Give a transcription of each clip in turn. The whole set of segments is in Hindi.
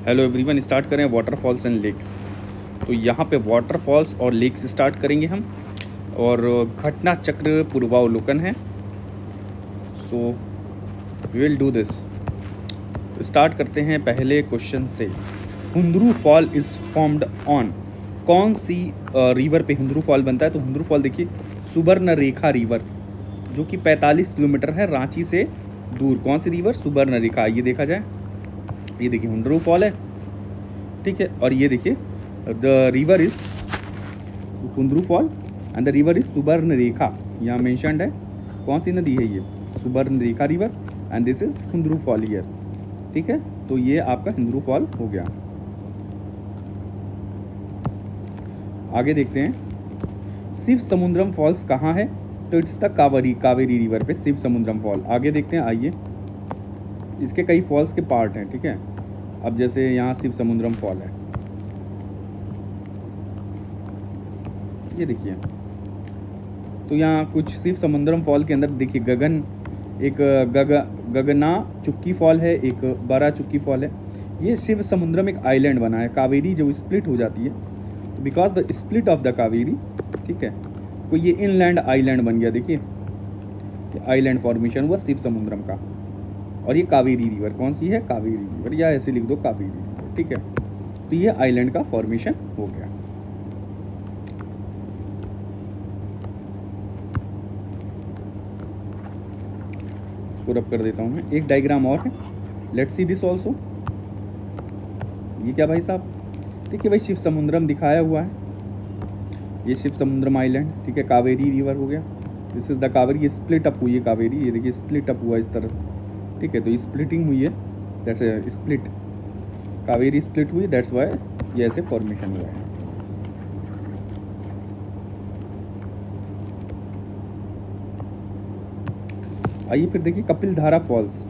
हेलो एवरीवन, स्टार्ट करें वाटरफॉल्स एंड लेक्स। तो यहाँ पे वाटरफॉल्स और लेक्स स्टार्ट करेंगे हम, और घटना चक्र पूर्वावलोकन है। So we will do this. Start करते हैं पहले क्वेश्चन से। Hundru fall is formed on, कौन सी रिवर पे हुंदरू फॉल बनता है? तो हुंदरू फॉल देखिए सुबर्णरेखा रिवर, जो कि 45 किलोमीटर है रांची से दूर। कौन सी रिवर? सुबर्णरेखा। ये देखा जाए, ये देखिए हुंदरू फॉल है, ठीक है। और ये देखिए the river is Hundru fall and the river is Subarnarekha. यहाँ मेंशनड है कौन सी नदी है ये? Subarnarekha river, and this is Hundru fall here, ठीक है। तो ये आपका हुंदरू फॉल हो गया। आगे देखते हैं शिव समुद्रम फॉल्स कहाँ है? तो इट्स द कावेरी रिवर पे शिव समुद्रम फॉल। आगे देखते हैं, आइए। इसके कई फॉल्स के पार्ट हैं, ठीक है। अब जैसे यहाँ शिव समुद्रम फॉल है, ये देखिए। तो यहाँ कुछ शिव समुद्रम फॉल के अंदर देखिए गगना चुक्की फॉल है, एक बड़ा चुक्की फॉल है। ये शिव समुद्रम एक आइलैंड बना है। कावेरी जब स्प्लिट हो जाती है तो because the split of the Kaveri, ठीक है, तो ये इनलैंड आइलैंड बन गया। देखिए आइलैंड फॉर्मेशन हुआ शिव समुद्रम का। और ये कावेरी रिवर कौन सी है? कावेरी रिवर, या ऐसे लिख दो कावेरी रिवर, ठीक है। तो ये आइलैंड का फॉर्मेशन हो गया। इसको रब कर देता हूँ मैं। एक डायग्राम और है, लेट्स सी दिस ऑल्सो। ये क्या भाई साहब? देखिए भाई शिव समुद्रम दिखाया हुआ है, ये शिव समुद्रम आइलैंड, ठीक है। कावेरी रिवर हो गया, दिस इज द कावेरी। ये स्प्लिट अप हुई है कावेरी, ये देखिए स्प्लिट अप हुआ इस तरह से, ठीक है। तो स्प्लिटिंग हुई है, दैट्स स्प्लिट, कावेरी स्प्लिट हुई, दैट्स वाई ये ऐसे फॉर्मेशन हुआ है। आइए फिर देखिए कपिल धारा फॉल्स।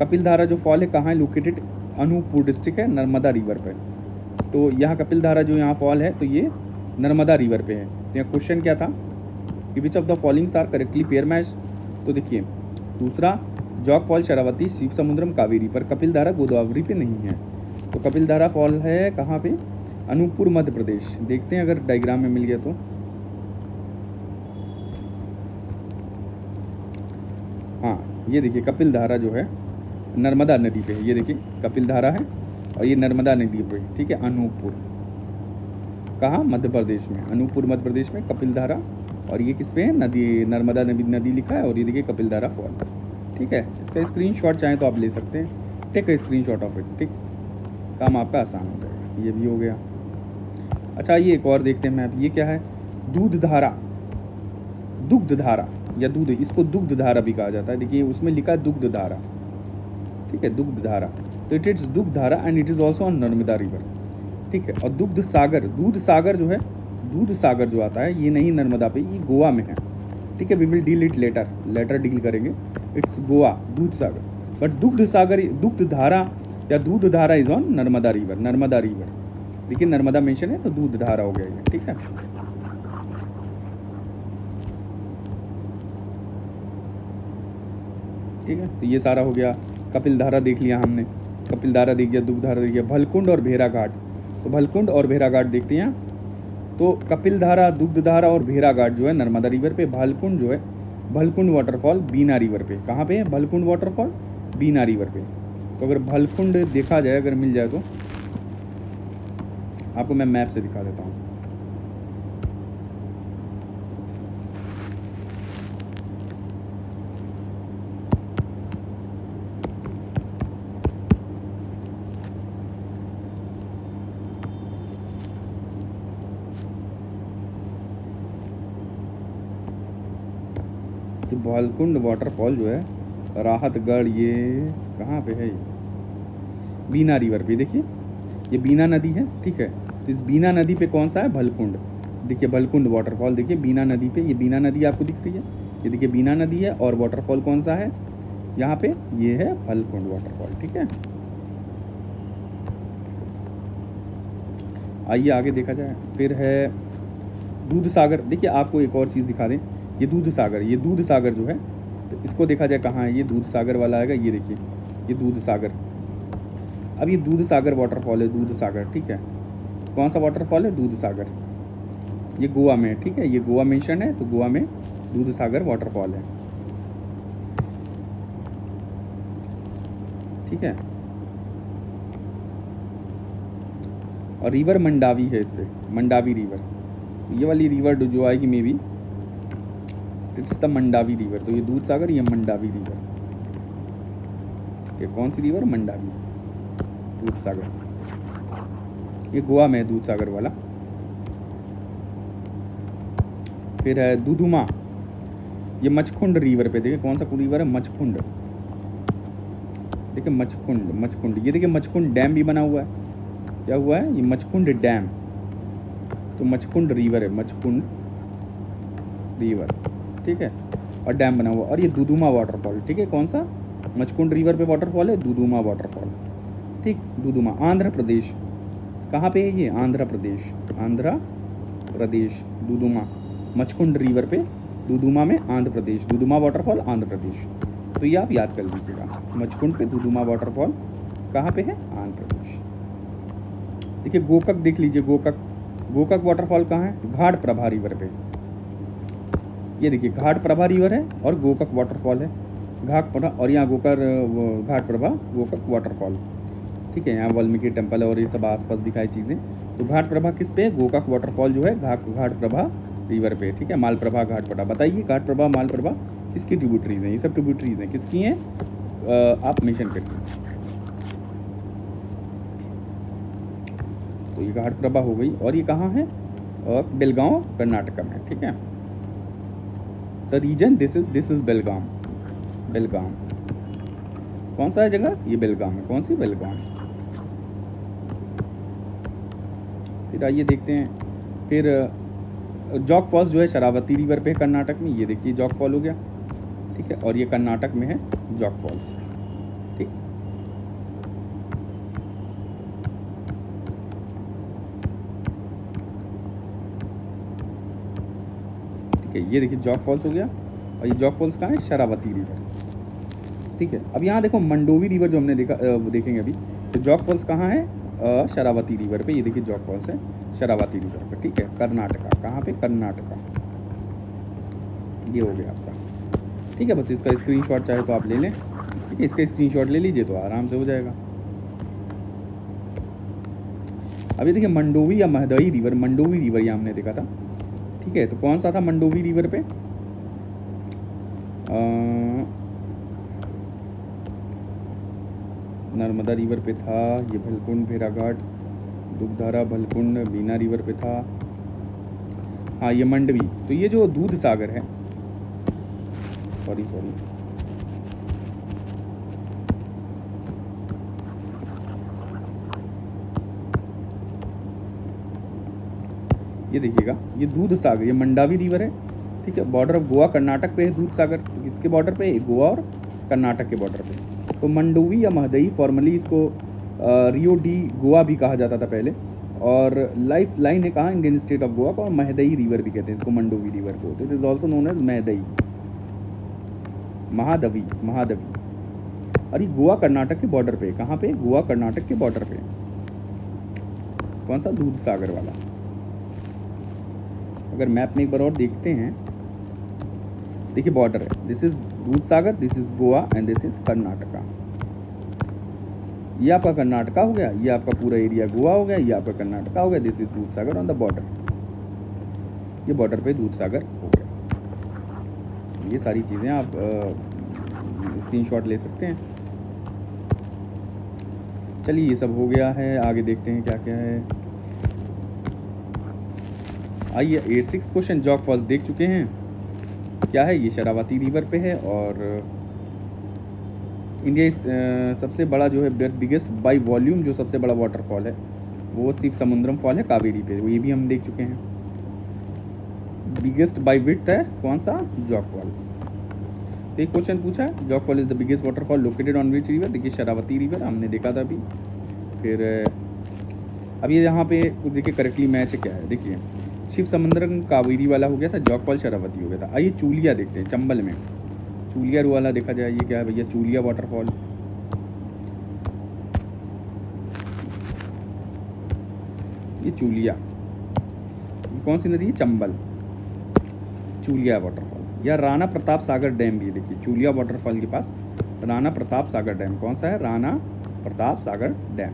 कपिल धारा जो फॉल है कहाँ है लोकेटेड? अनूपपुर डिस्ट्रिक्ट है, नर्मदा रिवर पे। तो यहाँ कपिल धारा जो यहाँ फॉल है, तो ये नर्मदा रिवर पे है। तो यहाँ क्वेश्चन क्या था कि which of the followings are correctly pair match? तो देखिए दूसरा जॉग फॉल शरावती शिव समुद्रम कावेरी पर, कपिल धारा गोदावरी पे नहीं है। तो कपिल धारा फॉल है कहाँ पे? अनूपपुर मध्य प्रदेश। देखते हैं अगर डायग्राम में मिल गया तो। हाँ, ये देखिए कपिल धारा जो है नर्मदा नदी पे है। ये देखिए कपिल धारा है और ये नर्मदा नदी पे, ठीक है। अनूपपुर कहाँ? मध्य प्रदेश में। अनूपपुर मध्य प्रदेश में कपिल धारा, और ये किस पे है? नदी, नर्मदा नदी लिखा है। और ये देखिए कपिल धारा फॉल, ठीक है। इसका स्क्रीनशॉट चाहें तो आप ले सकते हैं, take a screenshot of it, ठीक। काम आपका आसान हो जाएगा। ये भी हो गया। अच्छा ये एक और देखते हैं मैप। ये क्या है? दूध धारा, दुग्ध धारा या दूध, इसको दुग्ध धारा भी कहा जाता है। देखिए उसमें लिखा है दुग्ध धारा, ठीक है, दुग्ध धारा। तो इट इज दुग्ध धारा and it is also on Narmada river, ठीक है। और दुग्ध सागर, दूध सागर जो है, दूध सागर जो आता है ये नहीं नर्मदा पे, ये गोवा में है, ठीक है। We will deal it later deal करेंगे। It's Goa, Dudhsagar. But दुग्ध सागर, दुग्ध धारा या दूध धारा is on Narmada river, Narmada river. देखिए नर्मदा मेंशन है तो दूध धारा हो गया ये, ठीक है। ठीक है, तो ये सारा हो गया। कपिल धारा देख लिया हमने, कपिल धारा देख लिया, दुग्ध धारा देख लिया। भलकुंड और भेरा घाट, तो भलकुंड और भेरा घाट देखते हैं। तो कपिल धारा, दुग्ध धारा और भेरा घाट जो है नर्मदा रिवर पे। भलकुंड जो है, भलकुंड वाटरफॉल बीना रिवर पे। कहाँ पे है भलकुंड वाटरफॉल? बीना रिवर पे। तो अगर भलकुंड देखा जाए, अगर मिल जाए तो आपको मैं मैप से दिखा देता हूँ। तो भलकुंड वाटरफॉल जो है राहतगढ़, ये कहाँ पे है? ये बीना रिवर पे। देखिए ये बीना नदी है, ठीक है। तो इस बीना नदी पे कौन सा है? भलकुंड। देखिए भलकुंड वाटरफॉल, देखिए बीना नदी पे, ये बीना नदी आपको दिख रही है, ये देखिए बीना नदी है। और वाटरफॉल कौन सा है यहाँ पे? ये है भलकुंड वाटरफॉल, ठीक है। आइए आगे देखा जाए। फिर है दूध सागर। देखिए आपको एक और चीज़ दिखा दें, ये दूध सागर, ये दूध सागर जो है, तो इसको देखा जाए कहाँ है? ये दूध सागर वाला आएगा, ये देखिए ये दूध सागर। अब ये दूध सागर वाटरफॉल है, दूध सागर, ठीक है। कौन सा वाटरफॉल है? दूध सागर। ये गोवा में है, ठीक है, ये गोवा मेंशन है, तो गोवा में दूध सागर वाटरफॉल है, ठीक है। और रिवर मंडावी है इस पे, मंडावी रिवर। ये वाली रिवर जो आएगी may be it's the Mandavi river. तो ये दूध सागर, ये मंडावी रिवर, ठीक है। कौन सी रिवर? मंडावी, दूध सागर। ये गोवा में है दूध सागर वाला। फिर है दुदुमा, ये मचकुंड रिवर पे। देखिए कौन सा रिवर है? मचकुंड। देखिए मचकुंड, मचकुंड, ये देखिए मचकुंड डैम भी बना हुआ है। क्या हुआ है? ये मचकुंड डैम। तो मचकुंड रिवर है, मचकुंड रिवर, ठीक है, और डैम बना हुआ। और ये दुदुमा वाटरफॉल, ठीक है। कौन सा? मचकुंड रिवर पे वाटरफॉल है, दुदुमा वाटरफॉल, ठीक। दुदुमा आंध्र प्रदेश। कहाँ पे है ये? आंध्र प्रदेश, आंध्र प्रदेश। दुदुमा मचकुंड रिवर पे, दुदुमा में आंध्र प्रदेश, दुदुमा वाटरफॉल आंध्र प्रदेश। तो ये आप याद कर लीजिएगा, मचकुंड पे दुदुमा वाटरफॉल कहाँ पे है? आंध्र प्रदेश। देखिए गोकक देख लीजिए, गोकक, गोकक वाटरफॉल कहाँ है? घाट प्रभा रिवर पे। ये देखिए घाट प्रभा रिवर है और गोकक वाटरफॉल है, घाट प्रभा, और यहाँ घाट प्रभा गोकक वाटरफॉल, ठीक है। यहाँ वाल्मीकि टेम्पल है और ये सब आसपास दिखाई चीज़ें। तो घाट प्रभा किस पे? गोकक वाटरफॉल जो है घाट प्रभा रिवर पे, ठीक है। मालप्रभा, घाट प्रभा। बताइए घाट प्रभा, मालप्रभा किसकी ट्रिब्यूटरीज हैं? ये सब ट्रिब्यूटरीज हैं, किसकी हैं? आप मेंशन करिए। तो ये घाट प्रभा हो गई। और ये कहाँ है? बेलगांव कर्नाटक में, ठीक है। द रीजन दिस इज बेलगाम, बेलगाम। कौन सा है जगह? ये बेलगाम है। कौन सी? बेलगाम। फिर आइए देखते हैं। फिर जॉग फॉल्स जो है शरावती रिवर पे है कर्नाटक में। ये देखिए जॉग फॉल हो गया, ठीक है। और ये कर्नाटक में है जॉग फॉल्स, ठीक। ठीक है, ये देखिए जॉग फॉल्स हो गया। और ये जॉग फॉल्स कहाँ है? शरावती रिवर, ठीक है। अब यहाँ देखो मंडोवी रिवर जो हमने देखा, देखेंगे अभी। तो जॉग फॉल्स कहाँ है? शरावती रिवर पे। ये देखिए जॉग फॉल्स है शरावती रिवर पे, ठीक है। कर्नाटका, कहाँ पे? कर्नाटका। ये हो गया आपका, ठीक है। बस इसका स्क्रीनशॉट चाहे तो आप ले लें, ठीक है। इसका स्क्रीनशॉट ले लीजिए तो आराम से हो जाएगा। अब ये देखिए मंडोवी या महदई रिवर, मंडोवी रिवर ये हमने देखा था, ठीक है। तो कौन सा था मंडोवी रिवर पे? नर्मदा रिवर पे था। ये भलकुंड, भेड़ाघाट, दुग्धारा, भलकुंड, बीना रिवर पे था। हाँ ये मंडवी। तो ये जो दूध सागर है, सॉरी, ये देखिएगा, ये दूध सागर, ये मंडावी रिवर है, ठीक है। बॉर्डर ऑफ गोवा कर्नाटक पे है दूध सागर। किसके बॉर्डर पे? गोवा और कर्नाटक के बॉर्डर पे। तो मंडोवी या महदई, फॉर्मली इसको रियो डी गोवा भी कहा जाता था पहले, और लाइफ लाइन है कहाँ? इंडियन स्टेट ऑफ गोवा को। और महदई रिवर भी कहते हैं इसको, मंडोवी रिवर को। तो it is also known as Mahadei, Mahadavi, Mahadavi. और ये गोवा कर्नाटक के बॉर्डर पे। कहाँ पे? गोवा कर्नाटक के बॉर्डर पे। कौन सा? दूध सागर वाला। अगर मैप में एक बार और देखते हैं, देखिए बॉर्डर है, this is Dudh Sagar, this is Goa and this is Karnataka. ये आपका कर्नाटका हो गया, ये आपका पूरा एरिया गोवा हो गया, ये आपका कर्नाटका हो गया। This is Dudh Sagar on the border. ये बॉर्डर पे दूध सागर हो गया। ये सारी चीज़ें आप स्क्रीनशॉट ले सकते हैं। चलिए ये सब हो गया है, आगे देखते हैं क्या क्या है। आइए 86 क्वेश्चन, जॉग फॉल्स देख चुके हैं। क्या है? ये शरावती रिवर पे है। और इंडिया सबसे बड़ा जो है, बिगेस्ट बाई वॉल्यूम जो सबसे बड़ा वाटरफॉल है वो शिव समुद्रम फॉल है कावेरी पे। ये भी हम देख चुके हैं। बिगेस्ट बाई विड्थ है कौन सा? Jog fall. तो एक क्वेश्चन पूछा है, jog fall is the biggest waterfall located on which river? देखिए शरावती रिवर हमने देखा था अभी। फिर अब ये यहाँ पे देखिए करेक्टली मैच है क्या है। देखिए शिव समुद्रम कावेरी वाला हो गया था, जॉग फॉल शरावती हो गया था। आइए चूलिया देखते हैं, चंबल में चूलिया वाला देखा जाए। ये क्या है भैया? चूलिया वाटरफॉल। ये चूलिया। कौन सी नदी है? चंबल, चूलिया वाटरफॉल। या राणा प्रताप सागर डैम भी देखिए, चूलिया वाटरफॉल के पास राणा प्रताप सागर डैम। कौन सा है? राणा प्रताप सागर डैम।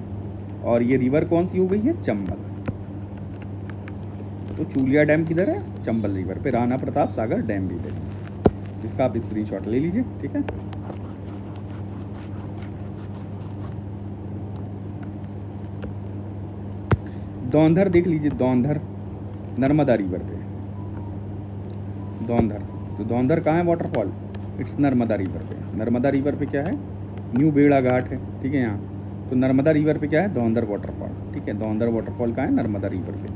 और ये रिवर कौन सी हो गई है? चंबल। तो चूलिया डैम किधर है? चंबल रिवर पे। राणा प्रताप सागर डैम भी देखिए, इसका आप स्क्रीनशॉट ले लीजिए, ठीक है। धौंधर देख लीजिए, धौंधर नर्मदा रिवर पे। धौंधर, तो धौंधर कहाँ है वाटरफॉल? इट्स नर्मदा रिवर पे। नर्मदा रिवर पे क्या है? न्यू बेड़ा घाट है, ठीक है यहाँ। तो नर्मदा रिवर पे क्या है? धौंधर वाटरफॉल, ठीक है। धौंधर वाटरफॉल कहाँ है? नर्मदा रिवर पे।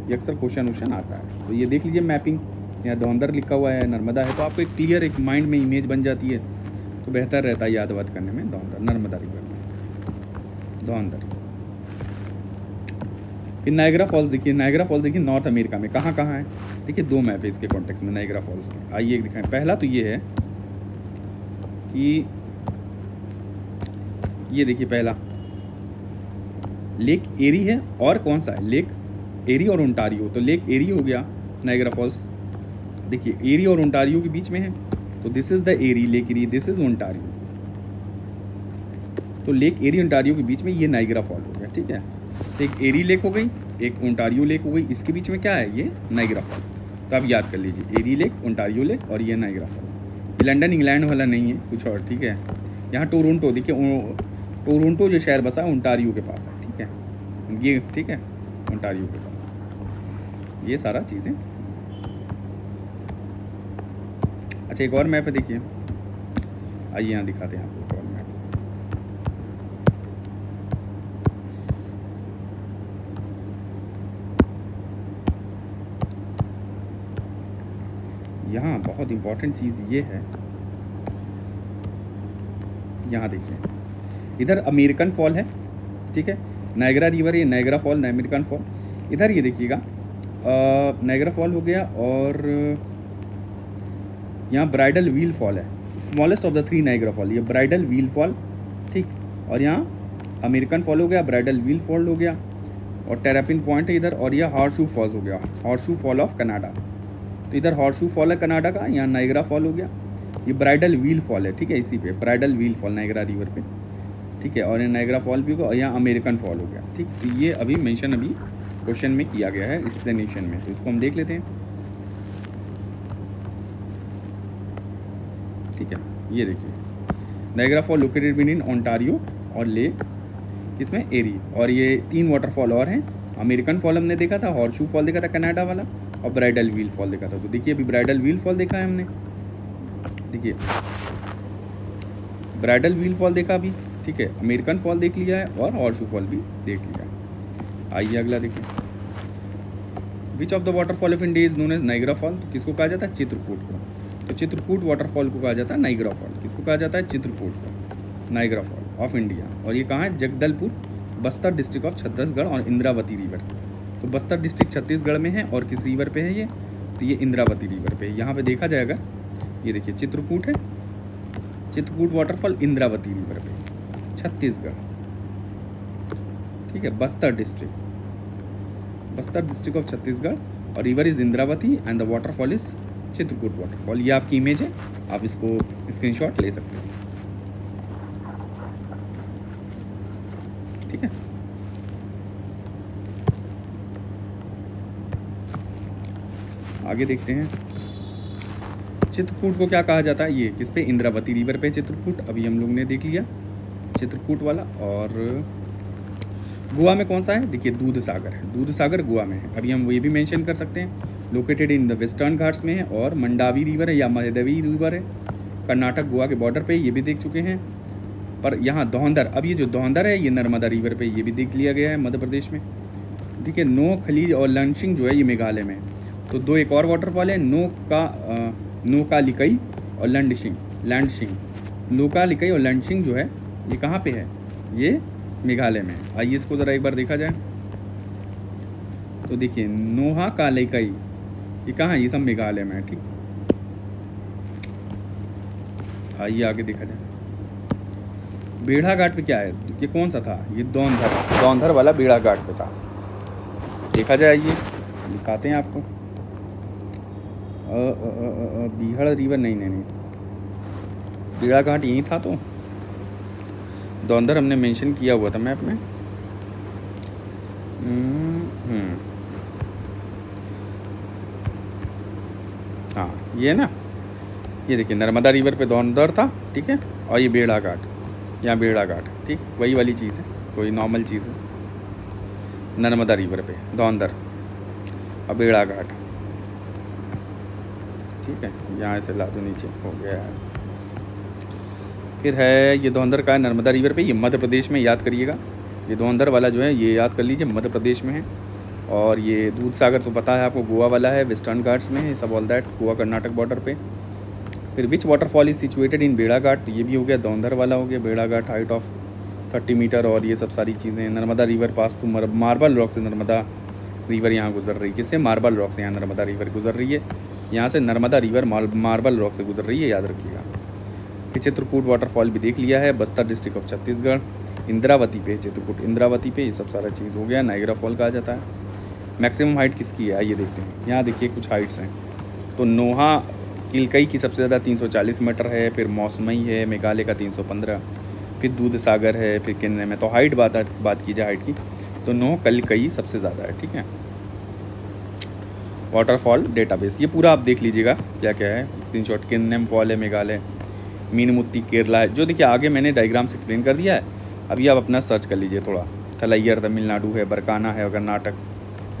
ये अक्सर क्वेश्चन आता है। तो ये देख लीजिए मैपिंग, यहाँ धौंधर लिखा हुआ है, नर्मदा है, तो आपको एक क्लियर एक माइंड में इमेज बन जाती है, तो बेहतर रहता है याद वाद करने में। धौंधर नर्मदा रिवर में, धौंधर। फिर नायग्रा फॉल्स देखिए, नायग्रा फॉल्स देखिए नॉर्थ अमेरिका में कहाँ कहाँ है? देखिए दो मैप है इसके कॉन्टेक्स्ट में नायग्रा फॉल्स के। आइए एक दिखाएं। पहला तो ये है कि ये देखिए, पहला लेक एरी है, और कौन सा है? लेक एरी और ओंटारियो। तो लेक एरी हो गया नायग्रा फॉल्स, देखिए एरी और ओंटारियो के बीच में है, तो this is the Erie, lake Erie, this is Ontario. तो लेक एरी ओंटारियो के बीच में ये नायग्रा फॉल हो गया, ठीक है। तो एक एरी लेक हो गई, एक ओंटारियो लेक हो गई, इसके बीच में क्या है? ये नायग्रा फॉल। तो आप याद कर लीजिए, एरी लेक, ओंटारियो लेक और ये नायग्रा फॉल। ये लंदन इंग्लैंड वाला नहीं है, कुछ और, ठीक है। यहाँ टोरंटो देखिए, टोरंटो जो शहर बसा है ओंटारियो के पास है, ठीक है ये, ठीक है, ओंटारियो के पास। ये सारा चीज़ें। अच्छा एक और मैप है देखिए, आइए यहाँ दिखाते हैं आपको एक और मैप। यहाँ बहुत इंपॉर्टेंट चीज़ ये है, यहाँ देखिए इधर अमेरिकन फॉल है, ठीक है। नायग्रा रिवर, ये नायग्रा फॉल, अमेरिकन फॉल। इधर ये देखिएगा नायग्रा फॉल हो गया, और यहाँ ब्राइडल व्हील फॉल है, smallest of the 3 Niagara fall, ये ब्राइडल व्हील फॉल, ठीक। और यहाँ अमेरिकन फॉल हो गया, ब्राइडल व्हील फॉल हो गया, और टेरापिन पॉइंट है इधर, और यह हॉर्सशू फॉल्स हो गया, हॉर्सशू फॉल ऑफ कनाडा। तो इधर हॉर्सशू फॉल है कनाडा का, यहाँ नायग्रा फॉल हो गया, ये ब्राइडल व्हील फॉल है, ठीक है, इसी पे bridal wheel fall Niagara river पे, ठीक है। और ये नायग्रा फॉल भी होगा, और यहाँ अमेरिकन फॉल हो गया, ठीक। तो ये अभी मेंशन अभी क्वेश्चन में किया गया है एक्सप्लेनेशन में, तो इसको हम देख लेते हैं, ठीक है। ये देखिए Niagara fall located between Ontario और लेक किसमें? एरी। और ये 3 वाटरफॉल और हैं, अमेरिकन फॉल हमने देखा था, हॉर्सशू फॉल देखा था कनाडा वाला, और ब्राइडल व्हील फॉल देखा था। तो देखिए अभी ब्राइडल व्हील फॉल देखा है हमने, देखिए ब्राइडल व्हील फॉल देखा अभी, ठीक है। अमेरिकन फॉल देख लिया है, और हॉर्सशू फॉल भी देख लिया है। आइए अगला देखिए, which of the waterfall of India is known as Niagara fall. तो किसको कहा जाता है? चित्रकूट को। तो चित्रकूट वाटरफॉल को कहा जाता है नायग्रा फॉल। किसको कहा जाता है? चित्रकूट को, नायग्रा फॉल ऑफ इंडिया। और ये कहाँ है? जगदलपुर, बस्तर डिस्ट्रिक्ट ऑफ छत्तीसगढ़, और इंद्रावती रिवर। तो बस्तर डिस्ट्रिक्ट छत्तीसगढ़ में है, और किस रिवर पे है ये? तो ये इंद्रावती रिवर पे। यहाँ पे देखा जाएगा, ये देखिए चित्रकूट है, चित्रकूट वाटरफॉल इंद्रावती रिवर पे, छत्तीसगढ़, ठीक है। बस्तर डिस्ट्रिक्ट ऑफ छत्तीसगढ़, और river is Indravati and the waterfall is Chitrakoot waterfall. ये आपकी इमेज है, आप इसको स्क्रीनशॉट ले सकते हैं, ठीक है। आगे देखते हैं, चित्रकूट को क्या कहा जाता है? ये किस पे? इंद्रावती रिवर पे चित्रकूट, अभी हम लोग ने देख लिया चित्रकूट वाला। और गोवा में कौन सा है? देखिए दूध सागर है, दूध सागर गोवा में है। अभी हम ये भी मेंशन कर सकते हैं, located in the western Ghats में है, और मंडावी रिवर है या महादेवी रिवर है, कर्नाटक गोवा के बॉर्डर पे, ये भी देख चुके हैं। पर यहाँ धौंधर, अब ये जो धौंधर है ये नर्मदा रिवर पे, ये भी देख लिया गया है मध्य प्रदेश में, ठीक है। नो खलीज और लंशिंग जो है ये मेघालय में। तो 2 एक और वाटरफॉल है, नोका लिकई और लैंडशिंग। नोका लिकई और लैंडशिंग जो है ये कहाँ पे है? ये मेघालय में। आइए इसको ज़रा एक बार देखा जाए, तो देखिए नोहा का लिकई ये कहाँ है? ये सब मेघालय में है, ठीक। आइए आगे देखा जाए, बेड़ा घाट पे क्या है? ये कौन सा था? ये धौंधर वाला बेड़ा घाट पे था, देखा जाए, ये दिखाते हैं आपको। बीहड़ रिवर नहीं नहीं नहीं, बीड़ा घाट यहीं था, तो दौंदर हमने मेंशन किया हुआ था मैप में। हाँ ये ना, ये देखिए नर्मदा रिवर पे दौंदर था, ठीक है, और ये बेड़ा घाट, यहाँ बेड़ा घाट, ठीक वही वाली चीज़ है, कोई नॉर्मल चीज़ है। नर्मदा रिवर पे दौंदर और बेड़ा घाट, ठीक है, यहाँ से ला दो नीचे, हो गया है। फिर है ये धौंधर का है नर्मदा रिवर पे, ये मध्य प्रदेश में, याद करिएगा। ये धौंधर वाला जो है ये याद कर लीजिए, मध्य प्रदेश में है। और ये दूध सागर तो पता है आपको, गोवा वाला है, वेस्टर्न घाट्स में है, सब all that, Goa Karnataka border पे। फिर विच वाटरफॉल इज सिचुएटेड इन बेड़ा घाट, ये भी हो गया, धौंधर वाला हो गया, बेड़ा घाट हाइट ऑफ 30 मीटर, और ये सब सारी चीज़ें। Narmada river pass to marble rock से नर्मदा रिवर यहाँ गुजर रही है, किससे? मार्बल रॉक से यहाँ नर्मदा रिवर गुजर रही है, यहाँ से नर्मदा रिवर मार्बल रॉक से गुजर रही है, याद रखिएगा। फिर चित्रकूट वाटरफॉल भी देख लिया है, बस्तर डिस्ट्रिक्ट ऑफ छत्तीसगढ़। इंद्रावती पे, चित्रकूट इंद्रावती पे, ये सब सारा चीज़ हो गया। नायग्रा फॉल कहा जाता है। मैक्सिमम हाइट किसकी है, आइए देखते हैं। यहाँ देखिए कुछ हाइट्स हैं, तो नोहा किलकई की सबसे ज़्यादा 340 मीटर है, फिर मौसमई है मेघालय का 315, फिर दूध सागर है, फिर किन्नर में। तो हाइट बात की जाए हाइट की, तो नो किलकई सबसे ज़्यादा है, ठीक है। वाटरफॉल डेटाबेस ये पूरा आप देख लीजिएगा क्या क्या है, स्क्रीनशॉट। किन्नम फॉल है मेघालय, मीनमुत्ती केरला है, जो देखिए आगे मैंने डायग्राम से एक्सप्लेन कर दिया है, अभी आप अपना सर्च कर लीजिए थोड़ा। थलैयर तमिलनाडु है, बरकाना है कर्नाटक,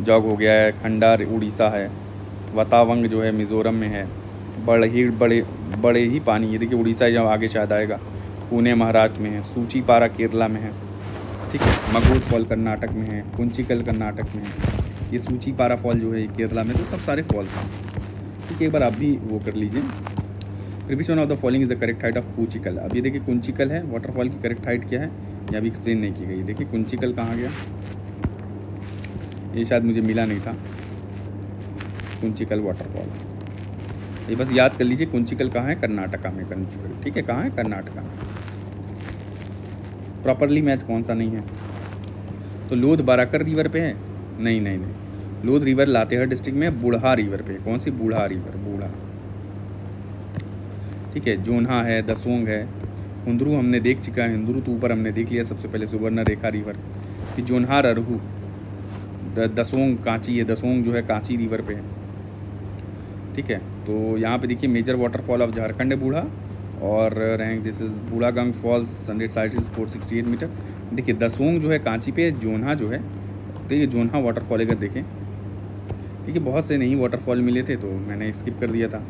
जॉग हो गया है, खंडार उड़ीसा है, वतावंग जो है मिज़ोरम में है, बड़े ही पानी, ये देखिए उड़ीसा जब आगे शायद आएगा, पुणे महाराष्ट्र में है, सूचीपारा केरला में है, ठीक है, मगूर फॉल कर्नाटक में है, कुंचिकल कर्नाटक में है, ये सूचीपारा फॉल जो है केरला में। तो सब सारे फॉल्स हैं, ठीक है, एक बार आप भी वो कर लीजिए। फिर विच one of the following is the correct height of Kunchikal. अब ये देखिए कुंचिकल है, वाटरफॉल की करेक्ट हाइट क्या है ये अभी एक्सप्लेन नहीं की गई। देखिए कुंचिकल कहाँ गया, ये शायद मुझे मिला नहीं था, कुंचिकल वाटरफॉल, ये बस याद कर लीजिए। कुंचिकल कहाँ है, कर्नाटका में, कुंचिकल, ठीक है, कहाँ है, कर्नाटका में। प्रॉपरली मैच कौन सा नहीं है, तो लोध बाराकर रिवर पे है, नहीं नहीं नहीं, लोध रिवर लातेहार डिस्ट्रिक्ट में, बूढ़ा रिवर पे, कौन सी, बूढ़ा रिवर, बूढ़ा, ठीक है। जोन्हा है, दसोंग है, हुंदरू हमने देख चुका है, हुंदरू तो ऊपर हमने देख लिया सबसे पहले, सुवर्ण रेखा रिवर। फिर जोन्हार, अरहू, दसोंग कांची है, दसोंग जो है कांची रिवर पे है, ठीक है। तो यहाँ पे देखिए मेजर वाटरफॉल ऑफ झारखंड है बूढ़ा, और रैंक दिस इज बूढ़ा गंग फॉल्स 100 साइट इज 468 मीटर। देखिए दसोंग जो है कांची पे, जोन्हा जो है, तो ये जोन्हा वाटरफॉल अगर देखें, ठीक है, बहुत से नहीं वाटरफॉल मिले थे तो मैंने स्किप कर दिया था।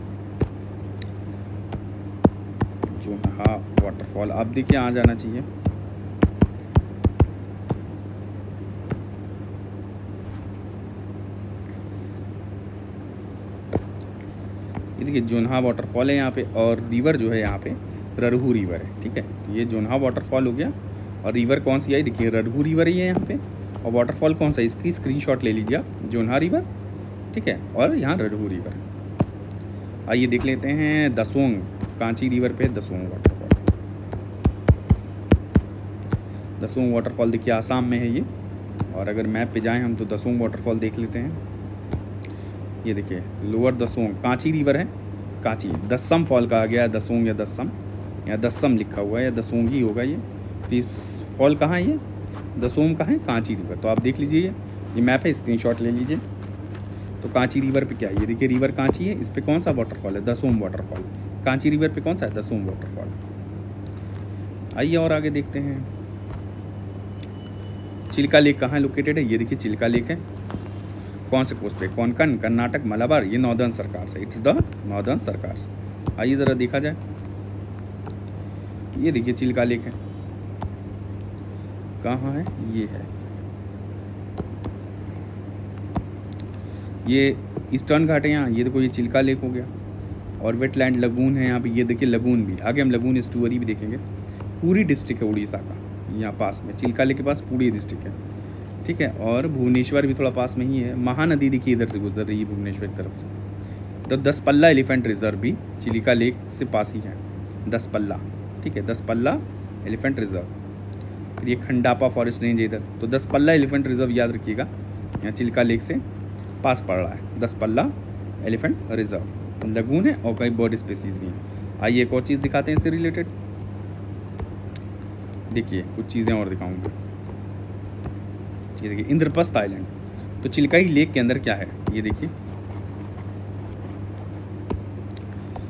जोन्हा वाटरफॉल आप देखिए आ जाना चाहिए, ये देखिए जोन्हा वाटरफॉल है यहाँ पे, और रिवर जो है यहाँ पे ररहू रिवर है, ठीक है। ये जोन्हा वाटरफॉल हो गया, और रिवर कौन सी आई, देखिए ररहू रिवर ही है यहाँ पे, और वाटरफॉल कौन सा, इसकी स्क्रीनशॉट ले लीजिए आप, जोन्हा रिवर, ठीक है, और यहाँ ररहू रिवर। आइए देख लेते हैं दसोंग, कांची रिवर पे दसोंग वाटरफॉल। दसोंग वाटरफॉल देखिए आसाम में है ये, और अगर मैप पे जाएं हम तो दसोंग वाटरफॉल देख लेते हैं। ये देखिए लोअर दसोंग, कांची रिवर है, कांची, दसम फॉल कहा गया है, दसोंग या दसम, या दसम लिखा हुआ है, या दसोंग ही होगा ये। तो इस फॉल कहाँ है, ये दसोंग कहाँ है, कांची रिवर। तो आप देख लीजिए, ये मैप है, स्क्रीनशॉट ले लीजिए। तो कांची रिवर पे क्या है, ये देखिए रिवर कांची है, इस पे कौन सा वाटरफॉल है, दसोंग वाटरफॉल। कांची रिवर पे कौन सा है, दसोंग वाटरफॉल। आइए और आगे देखते हैं। चिल्का लेक कहाँ लोकेटेड है, ये देखिए चिल्का लेक है, कौन से कोस्ट पे, कोंकण, कर्नाटक, मलाबार, ये नॉर्दर्न सरकार से, इट्स द नॉर्दर्न सरकार। आइए ज़रा देखा जाए, ये देखिए चिल्का लेक है, कहाँ है, ये है, ये ईस्टर्न घाट है यहाँ, ये देखो ये चिल्का लेक हो गया, और वेटलैंड लगून है यहाँ पे, ये देखिए लगून भी, आगे हम लगून एस्टुअरी भी देखेंगे। पूरी डिस्ट्रिक्ट है उड़ीसा का, यहाँ पास में चिल्का लेक के पास पूरी डिस्ट्रिक्ट है, ठीक है। और भुवनेश्वर भी थोड़ा पास में ही है, महानदी देखिए इधर से गुजर रही है भुवनेश्वर की तरफ से। तो 10 पल्ला एलिफेंट रिजर्व भी चिलिका लेक से पास ही है, 10 पल्ला, ठीक है, 10 पल्ला एलिफेंट रिजर्व। फिर ये खंडापा फॉरेस्ट रेंज है इधर, तो 10 पल्ला एलिफेंट रिजर्व याद रखिएगा, यहाँ चिल्का लेक से पास पड़ रहा है। 10 पल्ला एलिफेंट रिजर्व लगून है और कई बर्ड स्पीसीज भी हैं। आइए एक और चीज़ दिखाते हैं इससे रिलेटेड। देखिए कुछ चीज़ें और दिखाऊंगा। ये देखिए इंद्रप्रस्थ आइलैंड, तो चिल्का ही लेक के अंदर क्या है ये देखिए,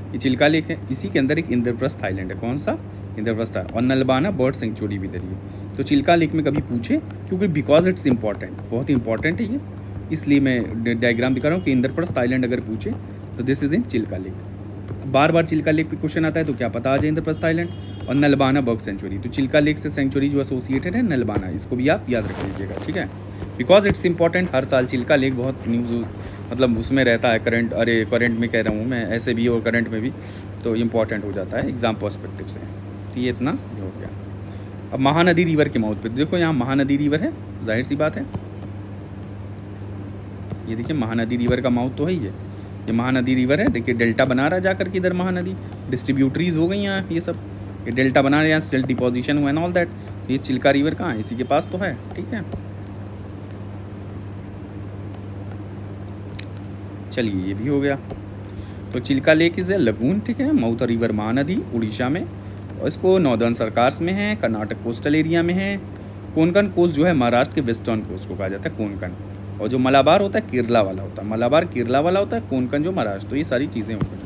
ये चिल्का लेक है, इसी के अंदर एक इंद्रप्रस्थ आइलैंड है। कौन सा? इंद्रप्रस्थ। और नलबाना बर्ड सेंचुरी भी इधर ही है। तो चिल्का लेक में कभी पूछे, क्योंकि बिकॉज इट्स इंपॉर्टेंट, बहुत इंपॉर्टेंट है ये, इसलिए मैं डायग्राम दिखा रहा हूँ कि इंद्रप्रस्थ आइलैंड अगर पूछे तो this is in Chilka lake. बार बार चिल्का लेक पे क्वेश्चन आता है तो क्या पता आ जाए इंद्रप्रस्थ आइलैंड। और नलबाना बर्ड सेंचुरी, तो चिल्का लेक से सेंचुरी जो एसोसिएटेड है नलबाना, इसको भी आप याद रख लीजिएगा, ठीक है। बिकॉज इट्स इंपॉर्टेंट, हर साल चिल्का लेक बहुत न्यूज़ मतलब उसमें रहता है, करंट में कह रहा हूँ मैं, ऐसे भी और करंट में भी, तो इम्पॉर्टेंट हो जाता है एग्जाम पर्सपेक्टिव से। तो ये इतना हो गया। अब महानदी रिवर के माउथ पे देखो, यहाँ महानदी रिवर है, जाहिर सी बात है, ये देखिए महानदी रिवर का माउथ तो है ये महानदी रिवर है। देखिए डेल्टा बना रहा है जाकर के इधर महानदी, डिस्ट्रीब्यूटरीज हो गई यहाँ, ये सब ये डेल्टा बना रहे हैं, यहाँ सेल्फ डिपोजिशन हुआ एंड ऑल दैट। ये चिल्का रिवर कहाँ है? इसी के पास तो है, ठीक है। चलिए ये भी हो गया। तो Chilka lake is a lagoon, ठीक है, माउथ रिवर महानदी उड़ीसा में, और इसको नॉर्दर्न सरकार्स में है, कर्नाटक कोस्टल एरिया में है। कोंकण कोस्ट जो है महाराष्ट्र के वेस्टर्न कोस्ट को कहा जाता है कोंकण, और जो मलाबार होता है केरला वाला होता है, मलाबार केरला वाला होता है, कोंकण जो महाराष्ट्र। तो ये सारी चीज़ें हो गई।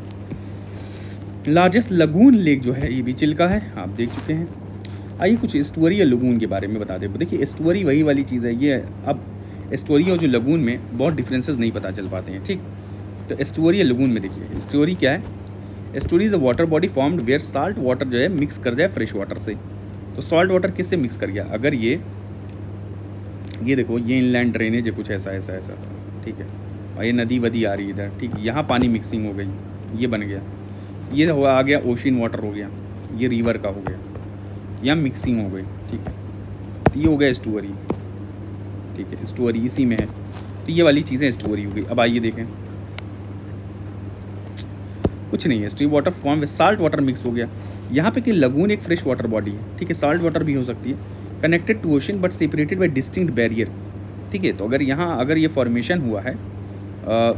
लार्जेस्ट लगून लेक जो है ये भी चिल्का है, आप देख चुके हैं। आइए कुछ एस्टुअरी या लगून के बारे में बता दें। देखिए एस्टुअरी वही वाली चीज़ है, ये अब एस्टुअरी और जो लगून में बहुत डिफरेंसेस नहीं पता चल पाते हैं, ठीक। तो एस्टुअरी या लगून में देखिए एस्टुअरी क्या है। Estuary is a water body formed where salt water जो है मिक्स कर जाए फ्रेश वाटर से। तो सॉल्ट वाटर किससे मिक्स कर गया? अगर ये देखो ये इनलैंड ड्रेनेज है, कुछ ऐसा ऐसा ऐसा ऐसा, ठीक है, और ये नदी वदी आ रही है इधर, ठीक, यहाँ पानी मिक्सिंग हो गई, ये बन गया, ये हुआ आ गया ओशन वाटर हो गया, ये रिवर का हो गया, यहाँ मिक्सिंग हो गई, ठीक है। तो ये हो गया एस्टुअरी, ठीक है, एस्टुअरी इसी में है। तो ये वाली चीज़ें एस्टुअरी हो गई। अब आइए देखें, कुछ नहीं है, एस्टुअरी वाटर फॉर्म में साल्ट वाटर मिक्स हो गया। यहाँ पे कि लगून एक फ्रेश वाटर बॉडी है, ठीक है, साल्ट वाटर भी हो सकती है, connected to ocean but separated by distinct barrier, ठीक है। तो अगर ये फॉर्मेशन हुआ है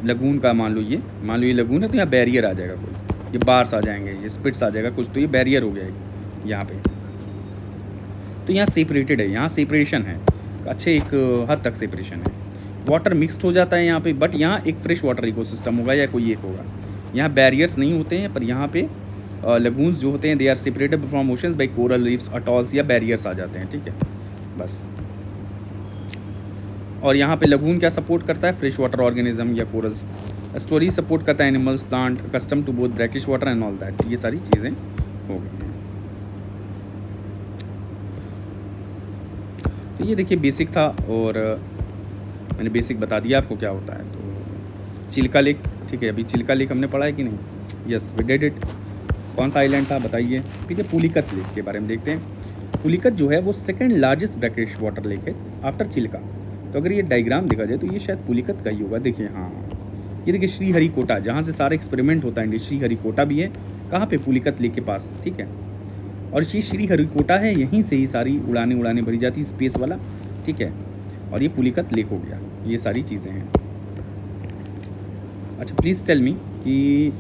लगून का, मान लो ये लगून है, तो यहाँ बैरियर आ जाएगा, कोई ये बार्स आ जाएंगे, ये स्पिट्स आ जाएगा कुछ, तो ये बैरियर हो गया यहाँ पे। तो यहाँ सेपरेटेड है, यहाँ सेपरेशन है, अच्छे एक हद तक सेपरेशन है, वाटर मिक्सड हो जाता है यहाँ पे, बट यहाँ एक फ्रेश वाटर इकोसिस्टम होगा या कोई एक होगा। यहाँ बैरियर्स नहीं होते हैं, पर यहाँ पे लगून्स जो होते हैं they are separated from oceans by coral reefs, atolls या बैरियर्स आ जाते हैं, ठीक है, बस। और यहाँ पे लगून क्या सपोर्ट करता है? फ्रेश वाटर ऑर्गेनिज्म या कोरल्स। स्टोरी सपोर्ट करता है animals, plant custom to both brackish water and all that. ये सारी चीज़ें हो गई हैं। तो ये देखिए बेसिक था, और मैंने बेसिक बता दिया आपको क्या होता है। तो चिल्का लेक, ठीक है, अभी चिल्का लेक हमने पढ़ा है कि नहीं? Yes we did it. कौन सा आइलैंड था बताइए? ठीक है, पुलिकत लेक के बारे में देखते हैं। पुलिकत जो है वो second largest brackish water lake है आफ्टर चिल्का। तो अगर ये डायग्राम देखा जाए तो ये शायद पुलिकत का ही होगा। देखिए हाँ, ये देखिए श्रीहरिकोटा, जहाँ से सारा एक्सपेरिमेंट होता है, श्रीहरिकोटा भी है। कहाँ पे? पुलिकत लेक के पास, ठीक है। और ये श्रीहरिकोटा है, यहीं से ही सारी उड़ाने भरी जाती है, स्पेस वाला, ठीक है। और ये पुलिकत लेक हो गया, ये सारी चीज़ें हैं। अच्छा प्लीज़ टेल मी कि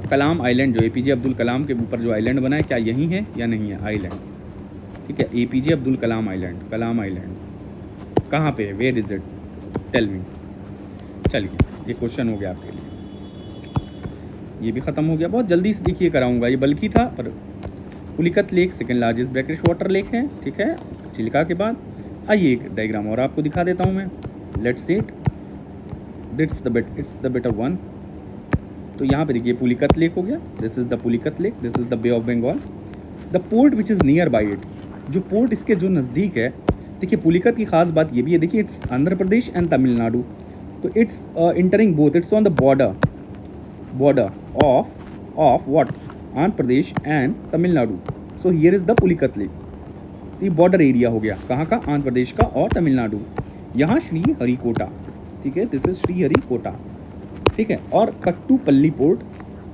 कलाम आइलैंड जो एपीजे अब्दुल कलाम के ऊपर जो आइलैंड बना है, क्या यही है या नहीं है आइलैंड? ठीक है, APJ Abdul Kalam island, Kalam island कहाँ पे है? Where is it? Tell me. चलिए ये क्वेश्चन हो गया आपके लिए, ये भी ख़त्म हो गया। बहुत जल्दी से देखिए कराऊंगा, ये बल्कि था, पर Pulicat lake second largest brackish water lake है, ठीक है, चिल्का के बाद। आइए एक डायग्राम और आपको दिखा देता हूँ मैं। Let's see it, it's the better one. तो यहाँ पे देखिए पुलिकत लेक हो गया, this is the Pulicat lake, this is the bay of Bengal. The port which is near by it, जो पोर्ट इसके जो नज़दीक है। देखिए पुलिकत की खास बात ये भी है, देखिए इट्स आंध्र प्रदेश एंड तमिलनाडु, तो it's entering both, it's on the border of what? Andhra Pradesh and Tamil Nadu. So here is the Pulicat lake. ये बॉर्डर एरिया हो गया, कहाँ का? आंध्र प्रदेश का और तमिलनाडु। यहाँ श्रीहरिकोटा, ठीक है, दिस इज श्रीहरिकोटा, ठीक है। और Kattupalli port,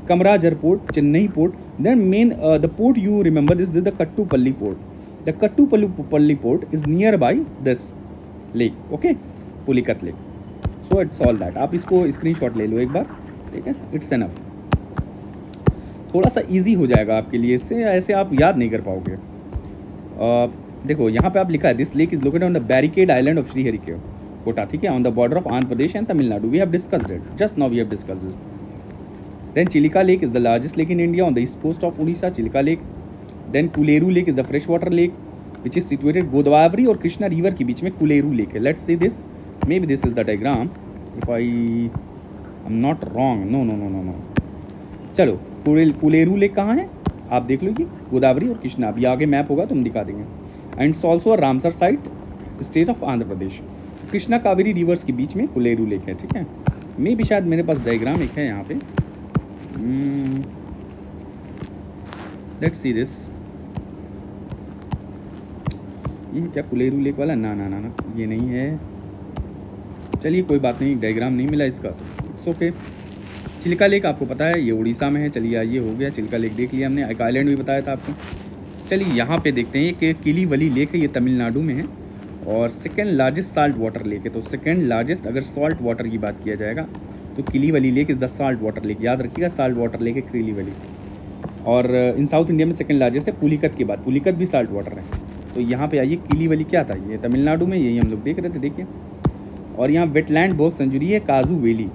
Kamarajar port, Chennai port, then main the port you remember this the Kattupalli port. The Kattupalli port is near by this lake, okay. Pulicat lake. So it's all that. आप इसको स्क्रीनशॉट ले लो एक बार, ठीक है, इट्स एनफ। थोड़ा सा इजी हो जाएगा आपके लिए इससे, ऐसे आप याद नहीं कर पाओगे। देखो यहाँ पे आप लिखा है this lake is located on the barricade island of Sriharikota, ठीक है, on the border of Andhra Pradesh and Tamil Nadu. We have discussed it, just now we have discussed it. Then Chilika lake is the largest lake in India on the east coast of Orissa, Chilika lake. Then Kolleru lake is the fresh water lake which is situated Godavari और कृष्णा रिवर के बीच में कुलेरू लेक है। Let's see this, may be this is the diagram if I am not wrong. No no no no no, चलो कुलेरू लेक कहाँ है आप देख लो, ये गोदावरी और कृष्णा। अभी आगे मैप होगा तो हम दिखा देंगे। And it's also Ramsar site, state of Andhra Pradesh. Krishna Kaveri reverse के बीच में कुलेरू लेक है, ठीक है। मे भी शायद मेरे पास डायग्राम एक है यहाँ पे, लेट्स सी दिस। ये क्या कुलेरू लेक वाला? ना ना ना ना, ये नहीं है। चलिए कोई बात नहीं, डायग्राम नहीं मिला इसका तो इट्स ओके। चिल्का लेक आपको पता है ये उड़ीसा में है। चलिए ये हो गया, चिल्का लेक देख लिया हमने। एक आइलैंड भी बताया था आपको। चलिए यहाँ पे देखते हैं कि किलीवली लेक है, ये तमिलनाडु में है और second largest salt water lake है। तो सेकेंड लार्जेस्ट अगर सॉल्ट वाटर की बात किया जाएगा तो Kaliveli lake is the salt water lake. याद रखिएगा, साल्ट वाटर लेक है किलीवली। और इन साउथ इंडिया में सेकेंड लार्जेस्ट है पुलिकत के बाद। पुलिकत भी साल्ट वाटर है। तो यहाँ पे आइए, किलीवली क्या था? ये तमिलनाडु में, यही हम लोग देख रहे थे, देखिए। और यहाँ वेटलैंड बर्ड सेंचुरी है काजू वैली।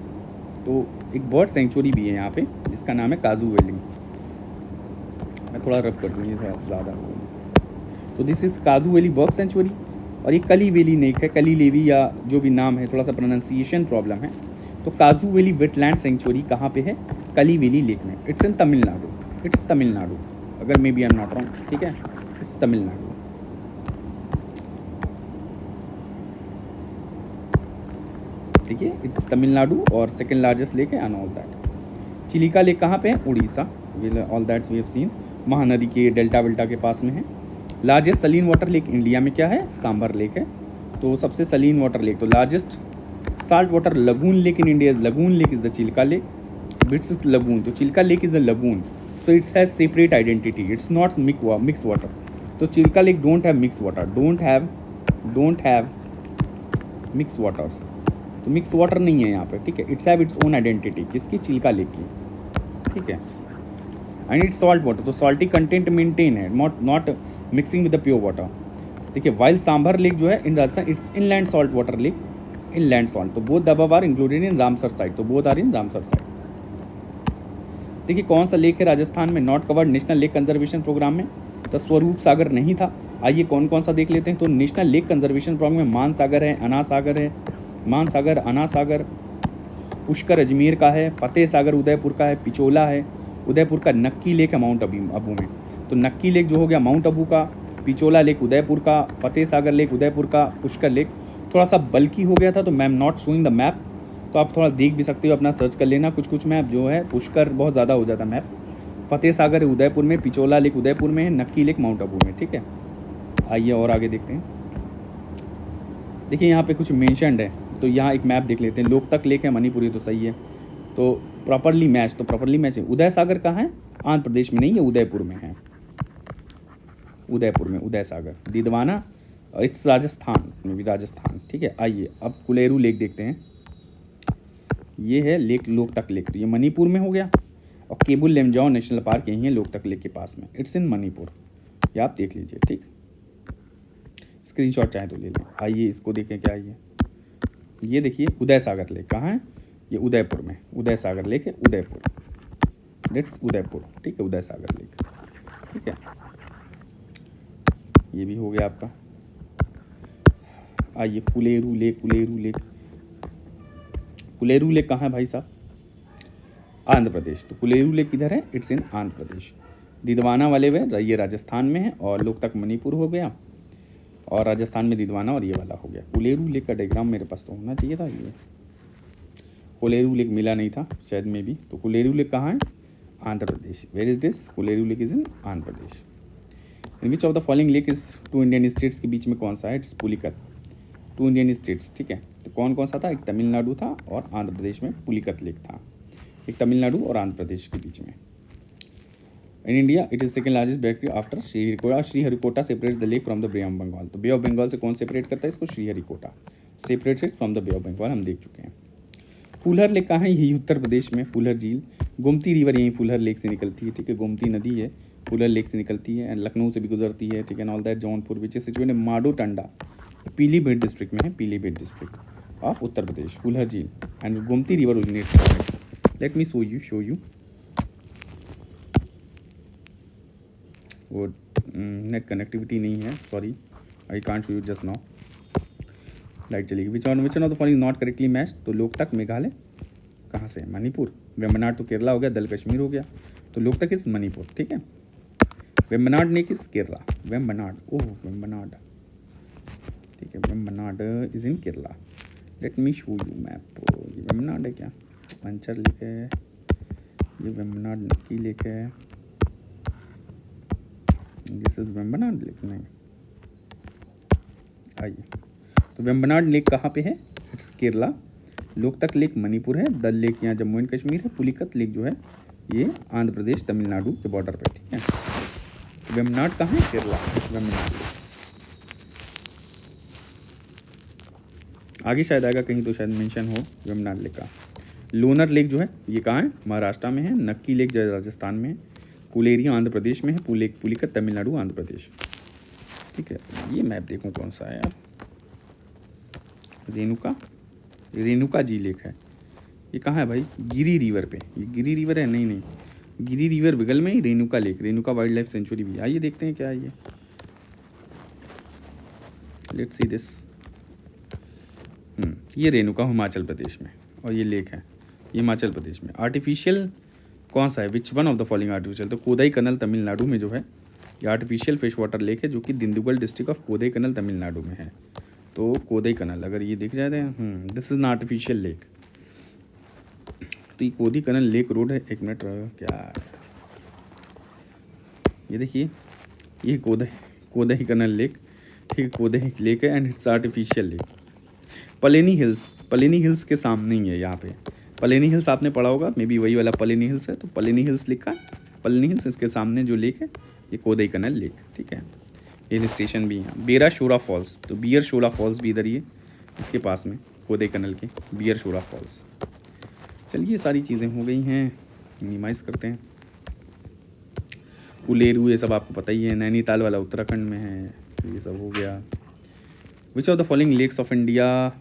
तो एक बर्ड सेंचुरी भी है यहाँ पे जिसका नाम है काजू वैली। मैं थोड़ा रब कर दूँ, ये थोड़ा ज़्यादा। तो दिस इज़ काजू वैली बर्ड सेंचुरी। और ये कली वैली नेक है, कली लेवी या जो भी नाम है, थोड़ा सा प्रोनाउंसिएशन प्रॉब्लम है। तो काजू वैली वेटलैंड सेंचुरी कहाँ पे है? कली वैली लेक में। It's in Tamil Nadu, it's Tamil Nadu, अगर maybe I am not wrong, ठीक है, इट्स तमिलनाडु। ठीक है, इट्स तमिलनाडु और सेकेंड लार्जेस्ट लेक है and all that. Chilika lake कहाँ पे है? Orissa. All that's we have seen. Mahanadi के डेल्टा वेल्टा के पास में है। Largest saline water lake India में क्या है? सांबर लेक है। तो सबसे सलीन वाटर लेक, तो largest salt water lagoon lake in India, lagoon lake is the Chilka lake. बिट्स लगून, तो Chilka lake is a lagoon, so it has separate identity, it's not mixed water। तो Chilka lake don't have mixed water, don't have mixed waters। तो मिक्स वाटर नहीं है यहाँ पे, ठीक है। It's have it's own identity, किसकी? चिल्का लेक की, ठीक है। एंड इट्स सॉल्ट वाटर, तो सॉल्टी कंटेंट मेंटेन है, not mixing with the pure water, ठीक है। वाइल सांभर लेक जो है in Rajasthan, it's inland salt water lake, inland salt. तो both the above are included in Ramsar site, so both are in Ramsar site. देखिए कौन सा लेक है राजस्थान में not covered national lake conservation programme में? तो स्वरूप सागर नहीं था। आइए कौन कौन सा देख लेते हैं। तो नेशनल लेक कंजर्वेशन प्रोग्राम में मान सागर है, अना सागर है, मान सागर, अना सागर, पुष्कर अजमेर का है, फतेह सागर उदयपुर का है, पिचोला है, उदयपुर का नक्की लेक है माउंट अबू में। तो नक्की लेक जो हो गया माउंट अबू का, पिचोला लेक उदयपुर का, फतेह सागर लेक उदयपुर का, पुष्कर लेक थोड़ा सा बल्कि हो गया था तो मैं am not showing the map, तो आप थोड़ा देख भी सकते हो, अपना सर्च कर लेना। कुछ कुछ मैप जो है, पुष्कर बहुत ज़्यादा हो जाता मैप्स। फतेह सागर उदयपुर में, पिचोला लेक उदयपुर में है, नक्की लेक माउंट आबू में, ठीक है। आइए और आगे देखते हैं। देखिए यहाँ पे कुछ मेंशनड है, तो यहाँ एक मैप देख लेते हैं। लोकतक लेक है मणिपुर, ये तो सही है, तो प्रॉपरली मैच, तो प्रॉपरली मैच है। उदय सागर कहाँ है? आंध्र प्रदेश में नहीं है, उदयपुर में है, उदयपुर में उदय सागर। दिदवाना इट्स राजस्थान में भी, राजस्थान, ठीक है। आइए अब कुलेरू लेक देखते हैं। ये है लेक लोकतक लेक, ये मणिपुर में हो गया। और केबुल लेमजाओ नेशनल पार्क यही है लोकतक लेक के पास में, इट्स इन मणिपुर, ये आप देख लीजिए, ठीक। स्क्रीनशॉट चाहे तो ले लें। आइए इसको देखें क्या ये देखिए उदय सागर लेक कहाँ है? ये उदयपुर में, उदय सागर लेक है उदयपुर, दैट्स उदयपुर, ठीक है, उदय सागर लेक, ठीक है। ये भी हो गया आपका। आइए Kolleru lake, Kolleru lake, Kolleru lake कहाँ है भाई साहब? आंध्र प्रदेश। तो कुलेरू लेक किधर है? इट्स इन आंध्र प्रदेश। दिदवाना वाले में ये राजस्थान में है, और लोकतक मणिपुर हो गया, और राजस्थान में दिदवाना, और ये वाला हो गया। कुलेरू लेक का डायग्राम मेरे पास तो होना चाहिए था। ये कुलेरू लेक मिला नहीं था शायद में भी। तो कुलेरू लेक कहाँ है? Andhra Pradesh. Where is this? Kolleru lake is in Andhra Pradesh. In which of the following lake is two Indian states के बीच में कौन सा है? It's Pulicat. Two Indian states, ठीक है। तो कौन कौन सा था? एक तमिलनाडु था और आंध्र प्रदेश में पुलिकत लेक था। एक तमिलनाडु और आंध्र प्रदेश के बीच में। In India it is second largest back after Sriharikota. Sriharikota separates the lake from the bay of Bengal. तो बे ऑफ बंगाल से कौन सेपरेट करता है इसको? Sriharikota. Separated from the bay of Bengal, हम देख चुके हैं। फूलर लेक कहाँ है? यही उत्तर प्रदेश में फूलर झील। गोमती रिवर यहीं फूलर लेक से निकलती है, ठीक है। गोमती नदी है, फूलर लेक से निकलती है, एंड लखनऊ से भी गुजरती है, ठीक है। All that Jaunpur which is situated in Madho Tanda, Pilibhit district में है, पीलीभीत डिस्ट्रिक्ट ऑफ उत्तर प्रदेश, फूलर झील and Gomti river originate. Let me show you वो नेट कनेक्टिविटी नहीं है, sorry, I can't show you just now. Light चलेगी। Which of the following not correctly match? तो लोकतक मेघालय कहाँ से? मणिपुर। वेम्बनाड तो केरला हो गया, दल कश्मीर हो गया, तो लोकतक इस मणिपुर, ठीक है। वेम्बनाड ने किस? केरला। वेम्बनाड, ओह वेम्बनाड, ठीक है, Vembanad is in Kerala. Late me show you map. ये वेम्बनाड है क्या? अंचर लेक है, ये वेम्बनाड नक्की लेक है, दिस इज वेम्बनाड लेक। नहीं, आइए, तो वेम्बनाड लेक कहाँ पे है? इट्स केरला। लोकतक लेक मणिपुर है, दल लेक यहाँ जम्मू एंड कश्मीर है, पुलिकत लेक जो है ये आंध्र प्रदेश तमिलनाडु के बॉर्डर पे, ठीक है। वेम्बनाड कहाँ है? केरला, वेम्बनाड लेक। आगे शायद आएगा कहीं तो शायद मेंशन हो वेम्बनाड लेक का। लोनर लेक जो है ये कहाँ है? महाराष्ट्र में है। नक्की लेक जो राजस्थान में है। पुलेरी आंध्र प्रदेश में है। पुलिकत तमिलनाडु आंध्र प्रदेश, ठीक है। ये मैप देखूँ कौन सा है यार। रेणुका जी लेक है, ये कहाँ है भाई? गिरी रिवर पे। ये गिरी रिवर है? नहीं, गिरी रिवर बगल में ही Renuka lake, Renuka wildlife sanctuary भी। आइए देखते हैं क्या है ये। Let's see this. ये रेणुका हिमाचल प्रदेश में, और ये लेक है ये हिमाचल प्रदेश में। आर्टिफिशियल कौन सा है? विच one of the following artificial? तो कोदाई कनल तमिलनाडु में जो है ये आर्टिफिशियल फ्रेश वाटर लेक है, जो कि दिंडुगल डिस्ट्रिक्ट ऑफ कोदाई कनल तमिलनाडु में है। तो कोदाई कनल अगर ये दिख जाते हैं, this is an artificial lake. तो ये कोदाई कनल लेक रोड है। एक मिनट, क्या है? ये देखिए, ये कोदाई कनल लेक, ठीक है, कोदाई लेक है and it's artificial lake. Palani hills के सामने ही है यहाँ पे। पलेनी हिल्स आपने पढ़ा होगा, मे बी वही वाला पलेनी हिल्स है। तो पलेनी हिल्स लिखा है, पलेनी हिल्स, इसके सामने जो लेक है ये कोदाई कनल लेक, ठीक है। हिल स्टेशन भी यहाँ। बेरा शोरा फॉल्स, तो बियर शोरा फॉल्स भी इधर ही है, इसके पास में कोदाई कनल के बियर शोरा फॉल्स। चलिए सारी चीज़ें हो गई हैं, मिनिमाइज करते हैं। उलेरू ये सब आपको पता ही है, नैनीताल वाला उत्तराखंड में है, ये सब हो गया। Which of the following lakes of India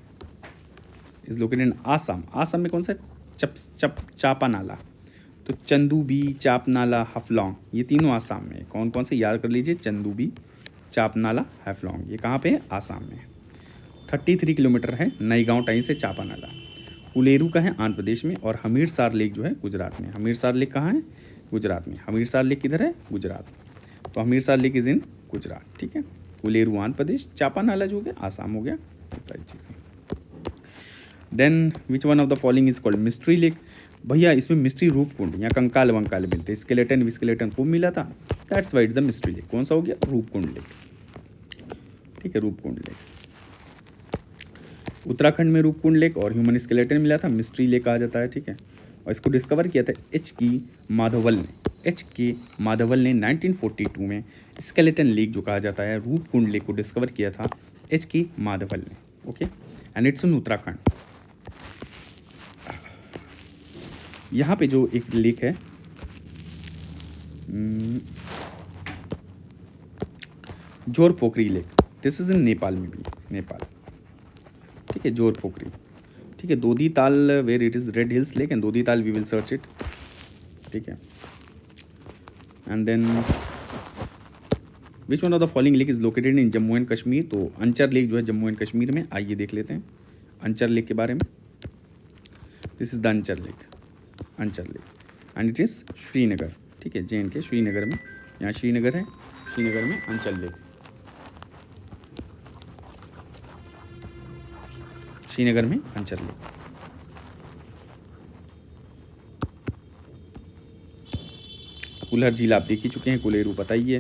is located in Assam? Assam में कौन सा? चापा नाला। तो चंदूबी, चाप नाला, हफलॉन्ग, ये तीनों आसाम में। कौन कौन से याद कर लीजिए? चंदूबी, चाप नाला, हफलॉन्ग, ये कहाँ पे है? आसाम में। 33 किलोमीटर है नई गाँव टाई से चापा नाला। उलेरू का है आंध्र प्रदेश में, और हमीरसार लेक जो है गुजरात में। हमीरसार लेक कहाँ है? गुजरात में। हमीरसार लेक किधर है? गुजरात में। तो हमीरसार लेक इज इन गुजरात, ठीक है। उलेरू आंध्र प्रदेश, चापा नाला जो हो गया आसाम हो गया, ये सारी चीज़ें। Then which one of the following is called mystery lake? भैया इसमें मिस्ट्री रूपकुंड या कंकाल वंकाल मिलते हैं, स्केलेटन विस्केलेटन खूब मिला था, that's why it's the mystery lake. कौन सा हो गया? रूपकुंड लेक, ठीक है, रूपकुंड लेक। उत्तराखंड में रूपकुंड लेक और ह्यूमन स्केलेटन मिला था, मिस्ट्री लेक कहा जाता है, ठीक है। और इसको डिस्कवर किया था एच के माधवल ने 1942 में। स्केलेटन लेक जो कहा जाता है रूपकुंड लेक को डिस्कवर किया था एच के माधवल ने, okay. And it's in Uttarakhand. यहाँ पे जो एक लेक है Jor Pokhari lake, this is in Nepal में भी, नेपाल, ठीक है। जोर पोखरी, ठीक है। Dodi Tal where it is red hills lake, and Dodi Tal we will search it, ठीक है। And then which one of the following lake is located in Jammu and Kashmir? तो अंचर लेक जो है जम्मू एंड कश्मीर में। आइए देख लेते हैं अंचर लेक के बारे में। This is the anchor lake and it is Srinagar, ठीक है, JNK श्रीनगर में। यहाँ श्रीनगर है, श्रीनगर में अंचल लेक, श्रीनगर में अंचल लेक। कुल्हर झील आप देख ही चुके हैं, कुलेरू पता ही है,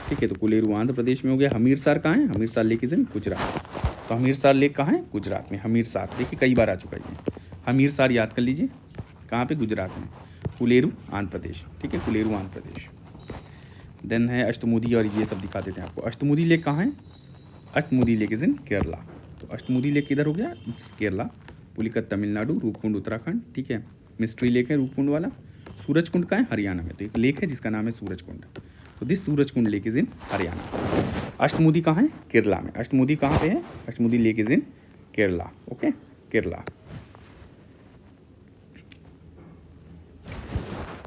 ठीक है। तो कुलेरू आंध्र प्रदेश में हो गया। हमीरसार कहाँ है? हमीरसार लेक इज इन गुजरात। तो हमीरसार लेक कहाँ है? गुजरात में। हमीरसार देखिए कई बार आ चुका है ये। हमीरसार याद कर लीजिए, कहाँ पे? गुजरात में। कुलेरू आंध्र प्रदेश, ठीक है, कुलेरू आंध्र प्रदेश। देन है अष्टमुदी, और ये सब दिखा देते हैं आपको। अष्टमुदी लेक कहाँ है? Ashtamudi lake is in Kerala, तो अष्टमुदी लेक किधर हो गया, इट्स केरला। पुलिकत तमिलनाडु, रूपकुंड उत्तराखंड, ठीक है। मिस्ट्री लेक है रूपकुंड वाला। सूरजकुंड का है हरियाणा में, तो एक लेक है जिसका नाम है सूरजकुंड। तो this Surajkund lake is in Haryana. Ashtamudi कहाँ है, केरला में। अष्टमुदी कहाँ पे है, Ashtamudi lake is in Kerala, okay, Kerala.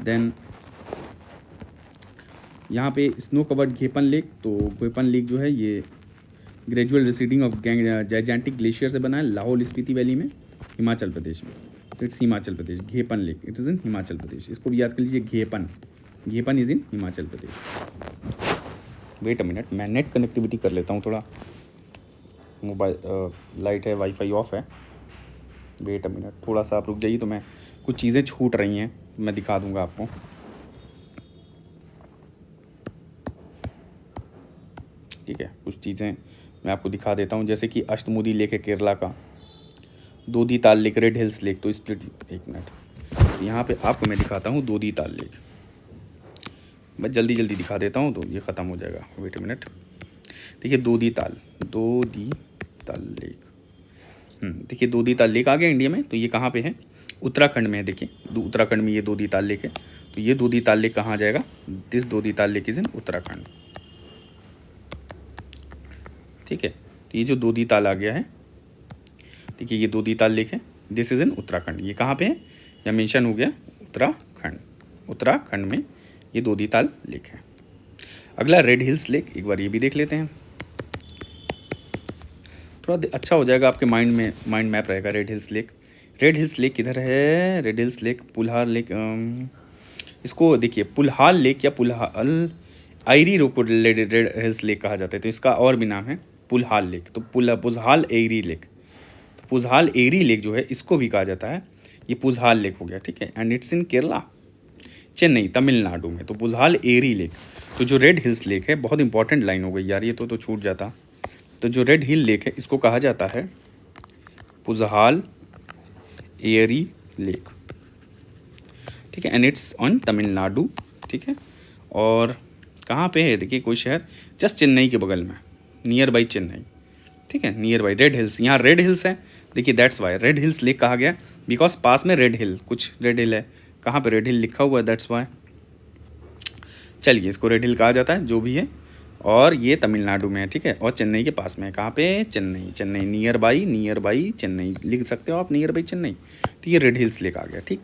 Then यहाँ पे स्नो कवर्ड घेपन लेक, तो घेपन लेक जो है ये gradual receding of gigantic glacier से बना है, लाहौल स्पीति वैली में, हिमाचल प्रदेश में। It's Himachal Pradesh, Ghepan lake it is in Himachal Pradesh. इसको भी याद कर लीजिए, Ghepan, Ghepan is in Himachal Pradesh. Wait a minute, मैं नेट कनेक्टिविटी कर लेता हूँ थोड़ा। मोबाइल लाइट है, वाईफाई ऑफ है। वेट अ मिनट, थोड़ा सा आप रुक जाइए, तो मैं कुछ चीज़ें छूट रही हैं, मैं दिखा दूँगा आपको। ठीक है, कुछ चीज़ें मैं आपको दिखा देता हूँ, जैसे कि अष्टमुदी लेक है केरला का, दोदी ताल लेक, रेड हिल्स लेक, तो स्प्लिट। एक मिनट, यहाँ पे आपको मैं दिखाता हूँ दोदी ताल लेक। मैं जल्दी जल्दी दिखा देता हूँ तो ये ख़त्म हो जाएगा। वेट अ मिनट, देखिए दोदी ताल लेक। देखिए दोदी ताल लेक आ गया इंडिया में। तो ये कहाँ पे है, उत्तराखंड में है। देखिए उत्तराखंड में ये दोदी ताल लेक है। तो ये दोदी ताल लेक कहाँ जाएगा, दिस दोदी ताल लेक इज़ इन उत्तराखंड। ठीक है, तो ये जो दोदी ताल आ गया है, देखिए ये दोदी ताल लेक है, दिस इज़ इन उत्तराखंड। ये कहाँ पे है, या मेंशन हो गया उत्तराखंड। उत्तराखंड में ये दोदी ताल लेक है। अगला रेड हिल्स लेक, एक बार ये भी देख लेते हैं, थोड़ा अच्छा हो जाएगा आपके माइंड में, माइंड मैप रहेगा। Red hills lake, red hills lake किधर है, रेड हिल्स लेक पुल्हार लेक। इसको देखिए पुल्हाल लेक या पुल्हाल आयरी रोकोड रेड हिल्स लेक कहा जाता है। तो इसका और भी नाम है पुल्हाल लेक। तो पुजहाल एरी लेक, तो पुजहाल एरी लेक जो है इसको भी कहा जाता है, ये पुजहाल लेक हो गया। ठीक है, एंड इट्स इन केरला, चेन्नई तमिलनाडु में। तो पुजहाल एरी लेक। तो जो रेड हिल्स लेक है, बहुत इंपॉर्टेंट लाइन हो गई यार, ये तो छूट जाता। तो जो रेड हिल लेक है इसको कहा जाता है पुजहाल एरी लेक। ठीक है, एंड इट्स ऑन तमिलनाडु। ठीक है, और कहाँ पे है, देखिए कोई शहर जस्ट चेन्नई के बगल में, नियर बाई चेन्नई। ठीक है, नियर बाई रेड हिल्स, यहाँ रेड हिल्स है। देखिए that's why red hills lake कहा गया, बिकॉज पास में रेड हिल, कुछ रेड हिल है। कहाँ पे रेड हिल लिखा हुआ है, दैट्स वाई। चलिए इसको रेड हिल कहा जाता है, जो भी है। और ये तमिलनाडु में है। ठीक है, और चेन्नई के पास में है। कहाँ पे, चेन्नई, चेन्नई नियर बाई चेन्नई लिख सकते हो आप, नियर बाई चेन्नई। तो ये रेड हिल्स लेक आ गया। ठीक,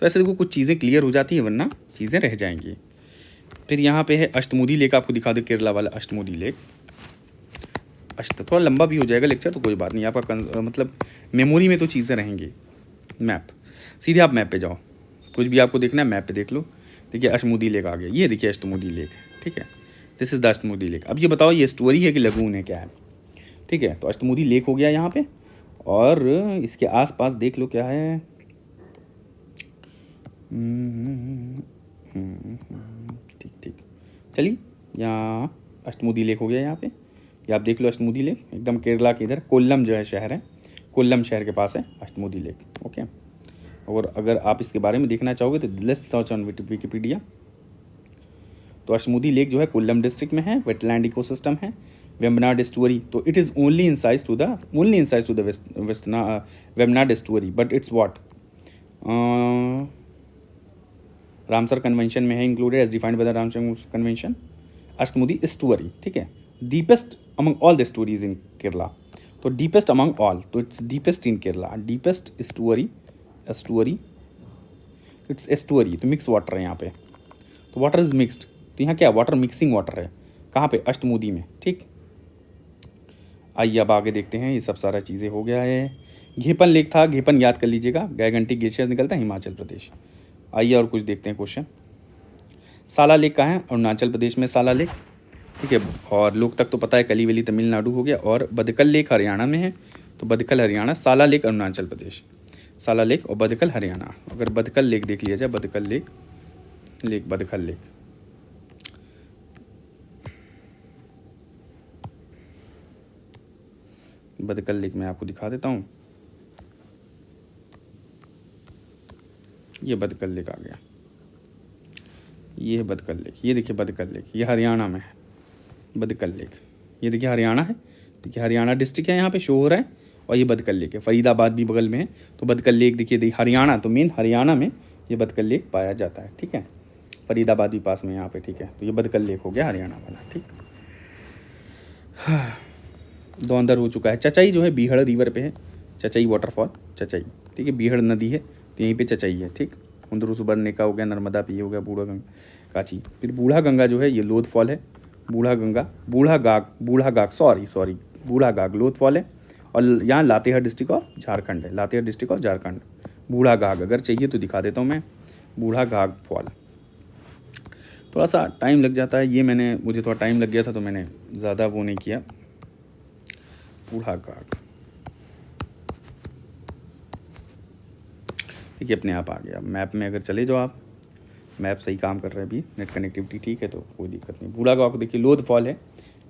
तो ऐसे देखो कुछ चीज़ें क्लियर हो जाती है, वरना चीज़ें रह जाएंगी। फिर यहाँ पे है अष्टमुदी लेक, आपको दिखा दो केरला वाला अष्टमुदी लेक। थोड़ा लंबा भी हो जाएगा लेक्चर, तो कोई बात नहीं, आपका मतलब मेमोरी में तो चीज़ें रहेंगी। मैप, सीधे आप मैप पे जाओ, कुछ भी आपको देखना है मैप पे देख लो। देखिए अष्टमुदी लेक आ गया, ये देखिए अष्टमुदी लेक। ठीक है, this is the Ashtamudi lake. अब ये बताओ ये स्टोरी है कि लगून है, क्या है। ठीक है, तो अष्टमुदी लेक हो गया यहाँ पे, और इसके आसपास देख लो क्या है। ठीक ठीक, चलिए यहाँ अष्टमुदी लेक हो गया यहाँ पे, ये आप देख लो अष्टमुदी लेक, एकदम केरला के इधर कोल्लम जो है शहर है, कोल्लम शहर के पास है अष्टमुदी लेक। ओके, और अगर आप इसके बारे में देखना चाहोगे तो लेट्स सर्च ऑन विकिपीडिया। तो अष्टमुदी लेक जो है कोल्लम डिस्ट्रिक्ट में है, वेटलैंड इकोसिस्टम है, वेम्बनाड एस्टुअरी। तो it is only inside to the Vembanad estuary, but it's what Ramsar Convention में है included as defined by the Ramsar Convention. Ashtamudi estuary, ठीक है, deepest among all the estuaries in Kerala. तो डीपेस्ट अमंग ऑल, तो it's deepest in Kerala, deepest estuary, it's estuary. तो मिक्स वाटर है यहाँ पे, तो वाटर इज मिक्सड। तो यहाँ क्या वाटर मिक्सिंग वाटर है, कहाँ पे, अष्टमुदी में। ठीक, आइए अब आगे देखते हैं, ये सब सारा चीज़ें हो गया है। घेपन लेक था, घेपन याद कर लीजिएगा, गैगंटी ग्लेशियर निकलता है हिमाचल प्रदेश। आइए और कुछ देखते हैं क्वेश्चन। साला लेक कहाँ है, अरुणाचल प्रदेश में साला लेक। ठीक है, और लोग तक तो पता है, कली वली तमिलनाडु हो गया, और बदकल लेक हरियाणा में है। तो बदकल हरियाणा, साला लेक अरुणाचल प्रदेश, साला लेक और बदकल हरियाणा। अगर बदकल लेक देख लिया जाए, बदकल लेक, बदकल लेक, बदकल लेक मैं आपको दिखा देता हूँ। ये बदकल लेक आ गया, ये है बदकल लेक, ये देखिए बदकल लेक, ये हरियाणा में है बदकल लेक। ये देखिए हरियाणा है, देखिए हरियाणा डिस्ट्रिक्ट है यहाँ पे शो हो रहा है, और ये बदकल लेक है। फरीदाबाद भी बगल में है, तो बदकल लेक देखिए हरियाणा, तो मेन हरियाणा में ये बदकल लेक पाया जाता है। ठीक है, फरीदाबाद भी पास में यहाँ पे। ठीक है, तो ये बदकल लेक हो गया हरियाणा वाला। ठीक, दौंदर हो चुका है। चचाई जो है बीहड़ रिवर पे है, चचाई वाटरफॉल, चचाई। ठीक है, बीहड़ नदी है तो यहीं पे चचाई है। ठीक, उंदरू सुबर्णिका हो गया, नर्मदा पी हो गया, बूढ़ा गंगा काची। फिर बूढ़ा गंगा जो है ये लोध फॉल है, बूढ़ा गंगा, बूढ़ा गाग सॉरी बूढ़ा गाग लोध फॉल है। और यहाँ लातेहार डिस्ट्रिक्ट ऑफ झारखंड है, लातेहार डिस्ट्रिक्ट ऑफ झारखंड। बूढ़ा गाग अगर चाहिए तो दिखा देता हूँ मैं, बूढ़ा गाग फॉल। थोड़ा सा टाइम लग जाता है, ये मुझे थोड़ा टाइम लग गया था तो मैंने ज़्यादा वो नहीं किया। बूढ़ा गाग ठीक है, अपने आप आ गया। मैप में अगर चले जाओ आप, मैप सही काम कर रहा है अभी, नेट कनेक्टिविटी ठीक है तो कोई दिक्कत नहीं। बूढ़ा गाग देखिए लोध फॉल है,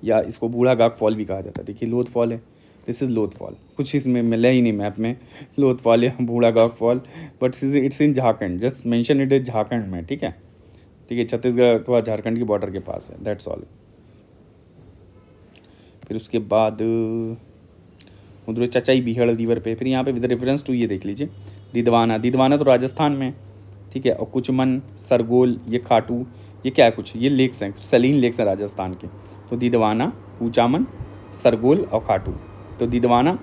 या इसको बूढ़ा गाग फॉल भी कहा जाता है। देखिए लोध फॉल है, दिस इज़ लोध फॉल। कुछ इसमें मिला ही नहीं मैप में, लोध फॉल या Budha Ghagh fall, but it's in Jharkhand, just mention it is Jharkhand में। ठीक है, ठीक है, छत्तीसगढ़ तो झारखंड की बॉर्डर के पास है, दैट्स ऑल। फिर उसके बाद उधर चचाई बीहड़ रिवर पे, फिर यहाँ पे विद रेफरेंस टू ये देख लीजिए दिदवाना, दिदवाना तो राजस्थान में। ठीक है, और कुचमन, सरगोल, ये खाटू, ये क्या है कुछ, ये लेक्स हैं, सलीन लेक्स हैं राजस्थान के। तो दिदवाना, कुचामन, सरगोल और खाटू। तो दिदवाना,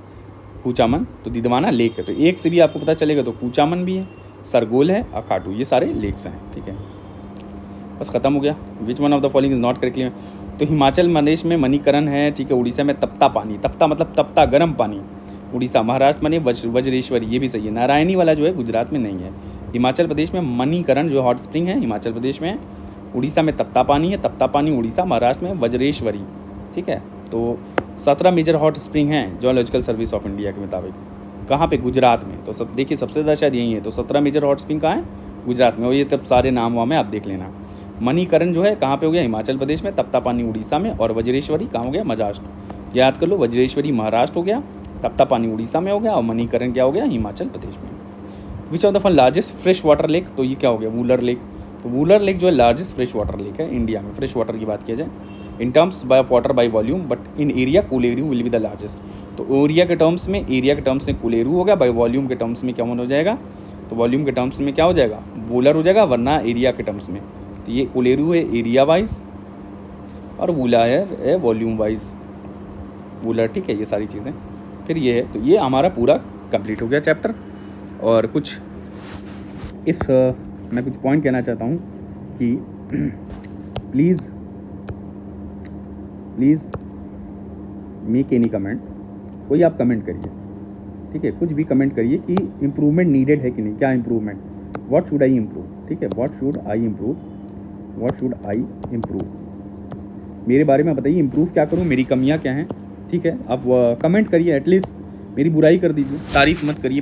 कुचामन, तो दिदवाना लेक है, तो एक से भी आपको पता चलेगा तो कुचामन भी है, सरगोल है और खाटू, ये सारे लेक्स हैं। ठीक है, बस खत्म हो गया। विच one of the following is not correctly. तो हिमाचल प्रदेश में मणिकरण है। ठीक है, उड़ीसा में तपता पानी, तपता मतलब तपता गर्म पानी, उड़ीसा। महाराष्ट्र में वज्रेश्वरी, ये भी सही है। नारायणी वाला जो है गुजरात में नहीं है। हिमाचल प्रदेश में मणिकरण जो हॉट स्प्रिंग है हिमाचल प्रदेश में, उड़ीसा में तपता पानी है, तपता पानी उड़ीसा। महाराष्ट्र में वज्रेश्वरी। ठीक है, तो 17 मेजर हॉट स्प्रिंग हैं जियोलॉजिकल सर्विस ऑफ इंडिया के मुताबिक। कहाँ पे? गुजरात में। तो सब देखिए सबसे ज़्यादा शायद यही है। तो 17 मेजर हॉट स्प्रिंग कहाँ है? गुजरात में। और ये तब सारे नाम वाम है, आप देख लेना। मणिकरण जो है कहाँ पे हो गया? हिमाचल प्रदेश में। तपता पानी उड़ीसा में। और वज्रेश्वरी कहाँ हो गया? महाराष्ट्र। याद कर लो, वज्रेश्वरी महाराष्ट्र हो गया, तपता पानी उड़ीसा में हो गया, और मणिकरण क्या हो गया? हिमाचल प्रदेश में। विच of the following largest fresh water lake? तो ये क्या हो गया? वूलर लेक। तो वूलर लेक जो है लार्जेस्ट फ्रेश वाटर लेक है इंडिया में। फ्रेश वाटर की बात किया जाए in terms by water by volume, but in area Kolleru will be the largest. तो एरिया के टर्म्स में कोलेरू हो गया, बाय वॉल्यूम के टर्म्स में क्या हो जाएगा? तो वॉल्यूम के टर्म्स में क्या हो जाएगा? वूलर हो जाएगा, वरना एरिया के टर्म्स में। तो ये कोलेरू है एरिया वाइज, और वूलर है वॉल्यूम वाइज। वूलर, ठीक है, ये सारी चीज़ें। फिर ये है, तो ये हमारा पूरा कंप्लीट हो गया चैप्टर। और कुछ मैं कुछ पॉइंट कहना चाहता हूँ कि प्लीज़ मेक एनी कमेंट। कोई आप कमेंट करिए, ठीक है, कुछ भी कमेंट करिए कि इम्प्रूवमेंट नीडेड है कि नहीं, क्या improvement, what should I improve. ठीक है, व्हाट शुड आई इम्प्रूव, मेरे बारे में बताइए, इम्प्रूव क्या करूँ, मेरी कमियाँ क्या हैं। ठीक है, आप कमेंट करिए, एटलीस्ट मेरी बुराई कर दीजिए, तारीफ़ मत करिए।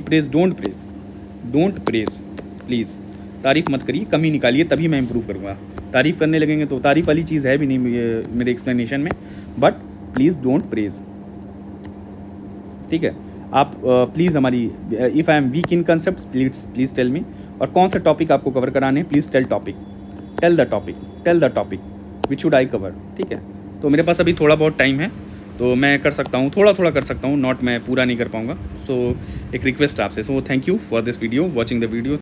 डोंट प्रेज प्लीज़, तारीफ़ मत करिए, कमी निकालिए, तभी मैं इम्प्रूव करूँगा। तारीफ़ करने लगेंगे तो तारीफ़ वाली चीज़ है भी नहीं मेरे एक्सप्लेनेशन में, बट प्लीज़ डोंट प्रेज। ठीक है, आप प्लीज़ हमारी, if I am weak in concept please tell me. और कौन से टॉपिक आपको कवर कराने हैं, please tell the topic which should I cover. ठीक है, तो मेरे पास अभी थोड़ा बहुत टाइम है, तो मैं कर सकता हूँ, थोड़ा कर सकता हूँ, नॉट मैं पूरा नहीं कर पाऊँगा। सो एक रिक्वेस्ट आपसे, so thank you for this video, watching the video.